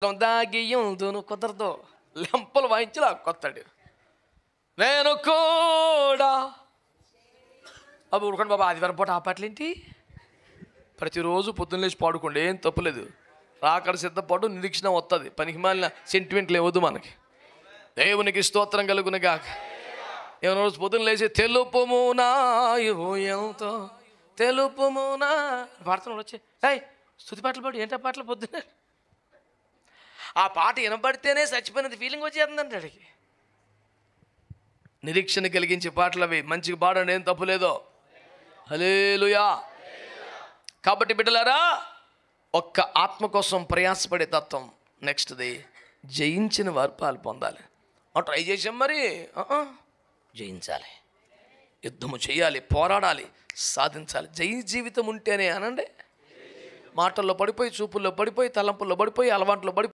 దాగియుందును కుదరదు, లెంపలు వాయించి లాక్కొస్తాడు. నేను కూడా అవి ఊరుకోండి బాబా, ఆదివారం పూట ఆ పాటలేంటి? ప్రతిరోజు పొద్దున్న లేచి పాడుకోండి, ఏం తప్పులేదు. రాకడ సిద్ధపాటు, నిరీక్షణ వస్తుంది. పనికి మాలిన సెంటిమెంట్లు ఇవ్వద్దు మనకి. దేవునికి స్తోత్రం కలుగునుగా. ఏమైనా రోజు పొద్దున్న లేచి తెలుపుమునా ఎంతో తెలుపుమునా పాడుతున్నాడు. వచ్చి స్తుతి పాటలు పాడు. ఏంటో పాటలు పొద్దున్న ఆ పాట వినబడితేనే చచ్చిపోయినది ఫీలింగ్ వచ్చేస్తుందండి అడిగి. నిరీక్షణ కలిగించే పాటలు అవి, మంచిగా పాడండి, ఏం తప్పులేదో. హల్లెలూయా. కాబట్టి బిడ్డలారా, ఒక్క ఆత్మ కోసం ప్రయాసపడే తత్వం. నెక్స్ట్ది, జయించిన వారు పాలు పొందాలి. ట్రై చేసాం మరి, జయించాలి, యుద్ధము చేయాలి, పోరాడాలి, సాధించాలి. జయ జీవితం ఉంటేనే అనండి. మాటల్లో పడిపోయి, చూపుల్లో పడిపోయి, తలంపుల్లో పడిపోయి, అలవాట్లో పడిపోయి